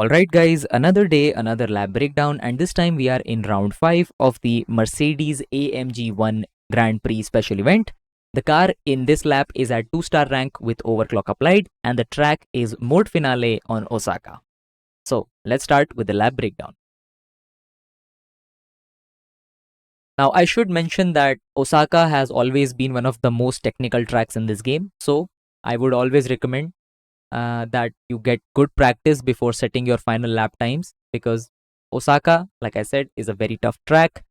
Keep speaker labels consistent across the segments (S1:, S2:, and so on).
S1: Alright guys, another day, another lap breakdown, and this time we are in round 5 of the Mercedes AMG 1 Grand Prix special event. The car in this lap is at 2-star rank with overclock applied, and the track is Mode Finale on Osaka. So let's start with the lap breakdown. Now I should mention that Osaka has always been one of the most technical tracks in this game, so I would always recommend that you get good practice before setting your final lap times, because Osaka, like I said, is a very tough track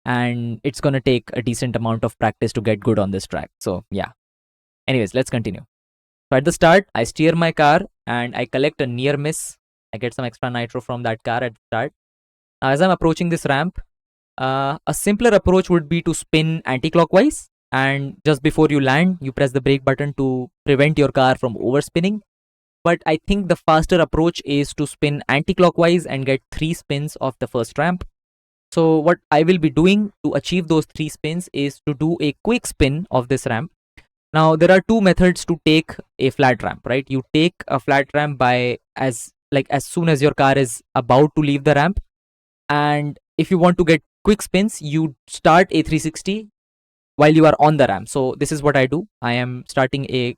S1: and it's going to take a decent amount of practice to get good on this track. So, yeah. Anyways, let's continue. So, at the start, I steer my car and I collect a near miss. I get some extra nitro from that car at the start. Now, as I'm approaching this ramp, a simpler approach would be to spin anti-clockwise, and just before you land, you press the brake button to prevent your car from overspinning. But I think the faster approach is to spin anti-clockwise and get 3 spins of the first ramp. So what I will be doing to achieve those 3 spins is to do a quick spin of this ramp. Now there are 2 methods to take a flat ramp, right? You take a flat ramp by as soon as your car is about to leave the ramp, and if you want to get quick spins, you start a 360 while you are on the ramp. So this is what I do. I am starting a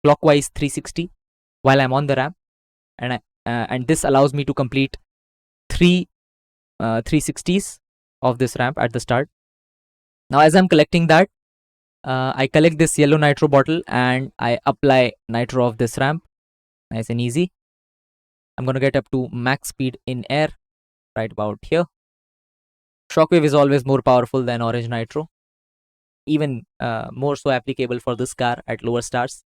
S1: clockwise 360 while I'm on the ramp, and this allows me to complete 3 360s of this ramp at the start. Now as I'm collecting that, I collect this yellow nitro bottle and I apply nitro of this ramp. Nice and easy. I'm gonna get up to max speed in air right about here. Shockwave is always more powerful than orange nitro, even more so applicable for this car at lower stars.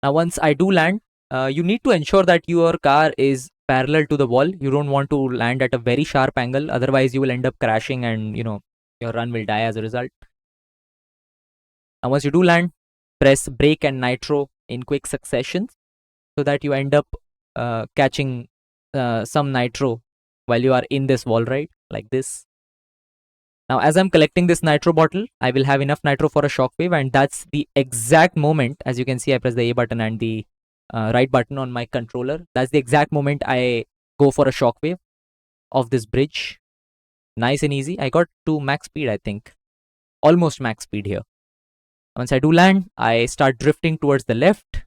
S1: Now once I do land, you need to ensure that your car is parallel to the wall. You don't want to land at a very sharp angle, otherwise you will end up crashing and your run will die as a result. And once you do land, press brake and nitro in quick succession so that you end up catching some nitro while you are in this wall ride, like this. Now as I'm collecting this nitro bottle, I will have enough nitro for a shockwave, and that's the exact moment. As you can see, I press the A button and the right button on my controller. That's the exact moment I go for a shockwave of this bridge. Nice and easy. I got to max speed, I think. Almost max speed here. Once I do land, I start drifting towards the left.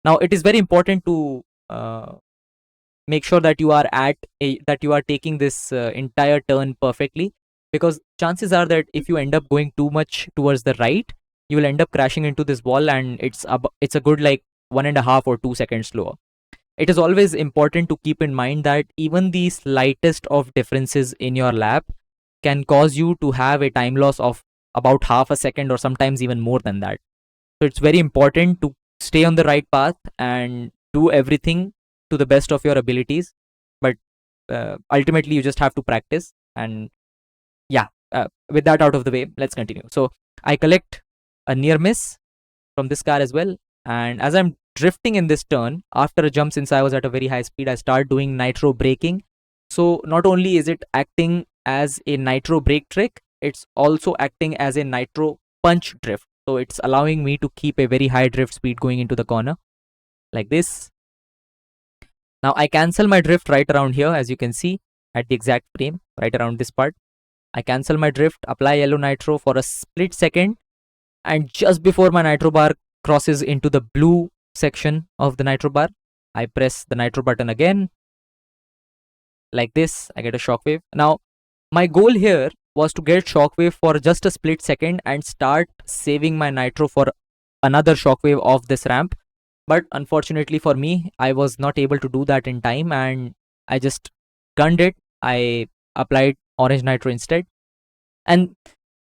S1: Now it is very important to make sure that you are taking this entire turn perfectly, because chances are that if you end up going too much towards the right, you will end up crashing into this wall, and it's a good 1.5 or 2 seconds slower. It is always important to keep in mind that even the slightest of differences in your lap can cause you to have a time loss of about half a second or sometimes even more than that. So it's very important to stay on the right path and do everything to the best of your abilities. But ultimately you just have to practice. And yeah, with that out of the way, let's continue. So I collect a near miss from this car as well. And as I'm drifting in this turn, after a jump, since I was at a very high speed, I start doing nitro braking. So not only is it acting as a nitro brake trick, it's also acting as a nitro punch drift. So it's allowing me to keep a very high drift speed going into the corner, like this. Now I cancel my drift right around here, as you can see at the exact frame, right around this part. I cancel my drift, apply yellow nitro for a split second, and just before my nitro bar crosses into the blue section of the nitro bar, I press the nitro button again, like this. I get a shockwave. Now my goal here was to get shockwave for just a split second and start saving my nitro for another shockwave of this ramp, but unfortunately for me, I was not able to do that in time, and I just gunned it. I applied orange nitro instead. And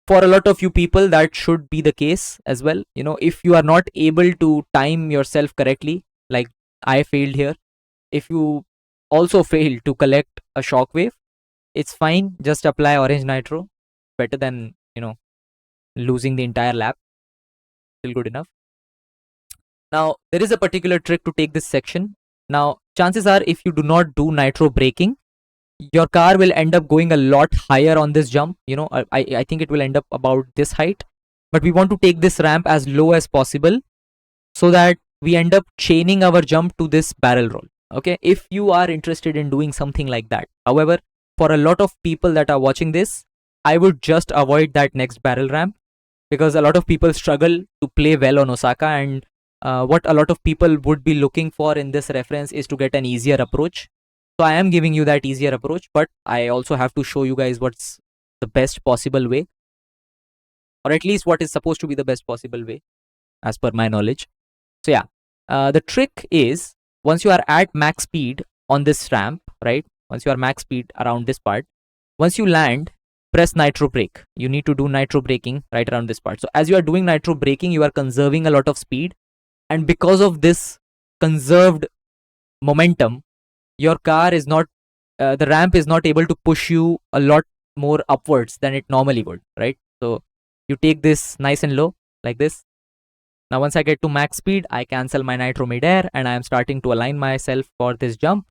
S1: for a lot of you people, that should be the case as well. If you are not able to time yourself correctly, like I failed here, if you also fail to collect a shockwave, it's fine. Just apply orange nitro. Better than, losing the entire lap. Still good enough. Now, there is a particular trick to take this section. Now, chances are if you do not do nitro braking, your car will end up going a lot higher on this jump. I think it will end up about this height, but we want to take this ramp as low as possible so that we end up chaining our jump to this barrel roll. Okay, if you are interested in doing something like that. However, for a lot of people that are watching this, I would just avoid that next barrel ramp, because a lot of people struggle to play well on Osaka, and what a lot of people would be looking for in this reference is to get an easier approach. So I am giving you that easier approach, but I also have to show you guys what's the best possible way, or at least what is supposed to be the best possible way as per my knowledge. So yeah, the trick is, once you are at max speed on this ramp, right? Once you are max speed around this part, once you land, press nitro brake. You need to do nitro braking right around this part. So as you are doing nitro braking, you are conserving a lot of speed, and because of this conserved momentum, your car is not, the ramp is not able to push you a lot more upwards than it normally would, right? So you take this nice and low like this. Now once I get to max speed, I cancel my nitro midair and I am starting to align myself for this jump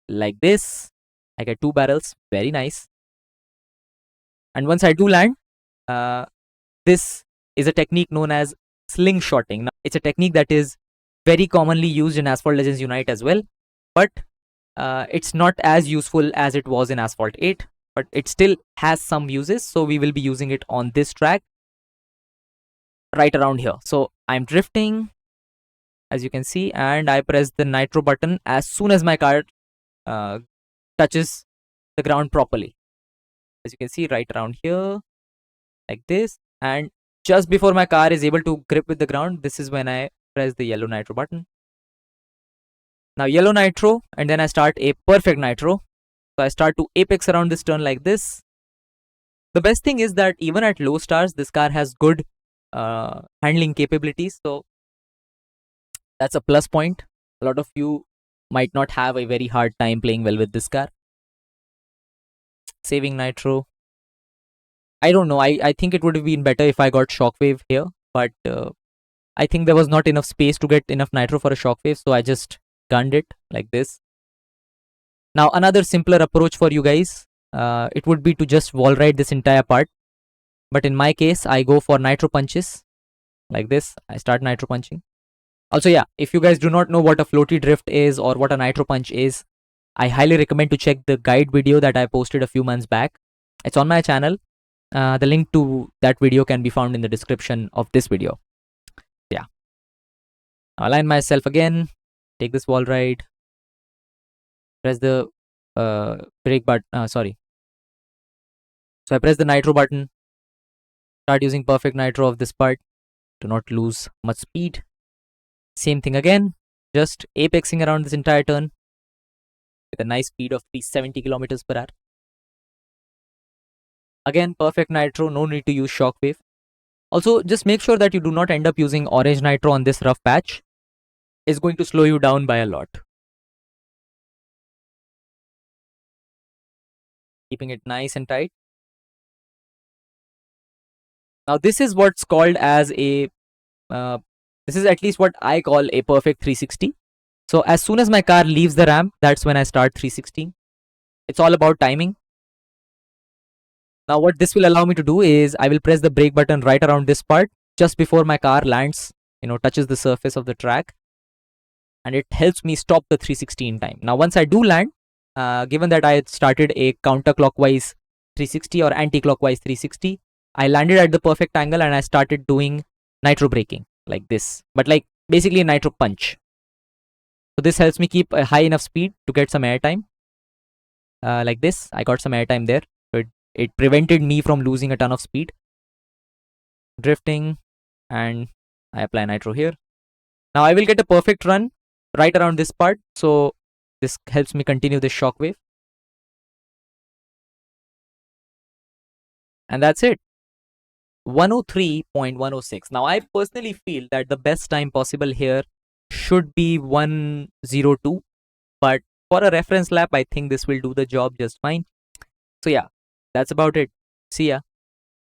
S1: like this. I get 2 barrels, very nice. And once I do land, this is a technique known as slingshotting. Now, it's a technique that is very commonly used in Asphalt Legends Unite as well, but it's not as useful as it was in Asphalt 8, but it still has some uses. So we will be using it on this track right around here. So I'm drifting, as you can see, and I press the nitro button as soon as my car touches the ground properly. As you can see, right around here, like this. And just before my car is able to grip with the ground, this is when I press the yellow nitro button. Now yellow nitro, and then I start a perfect nitro. So I start to apex around this turn like this. The best thing is that even at low stars, this car has good handling capabilities. So that's a plus point. A lot of you might not have a very hard time playing well with this car. Saving nitro. I don't know. I think it would have been better if I got shockwave here, but I think there was not enough space to get enough nitro for a shockwave, so I just gunned it like this. Now another simpler approach for you guys, it would be to just wall ride this entire part. But in my case, I go for nitro punches like this. I start nitro punching. Also, yeah, if you guys do not know what a floaty drift is or what a nitro punch is, I highly recommend to check the guide video that I posted a few months back. It's on my channel. The link to that video can be found in the description of this video. Yeah. Align myself again. Take this wall ride. Press the brake button. Sorry. So I press the nitro button. Start using perfect nitro of this part to not lose much speed. Same thing again. Just apexing around this entire turn with a nice speed of 370 kilometers per hour. Again, perfect nitro, no need to use shockwave. Also, just make sure that you do not end up using orange nitro on this rough patch. It's going to slow you down by a lot. Keeping it nice and tight. Now, this is what's called as a, this is at least what I call a perfect 360. So as soon as my car leaves the ramp, that's when I start 360. It's all about timing. Now what this will allow me to do is I will press the brake button right around this part just before my car lands, touches the surface of the track, and it helps me stop the 360 in time. Now once I do land, given that I had started a counterclockwise 360 or anti-clockwise 360, I landed at the perfect angle and I started doing nitro braking like this, but like basically a nitro punch. So this helps me keep a high enough speed to get some airtime. Like this, I got some airtime there. So it prevented me from losing a ton of speed. Drifting, and I apply nitro here. Now I will get a perfect run right around this part. So this helps me continue this shockwave. And that's it. 103.106. Now I personally feel that the best time possible here should be 102, but for a reference lap, I think this will do the job just fine. So yeah, that's about it. See ya.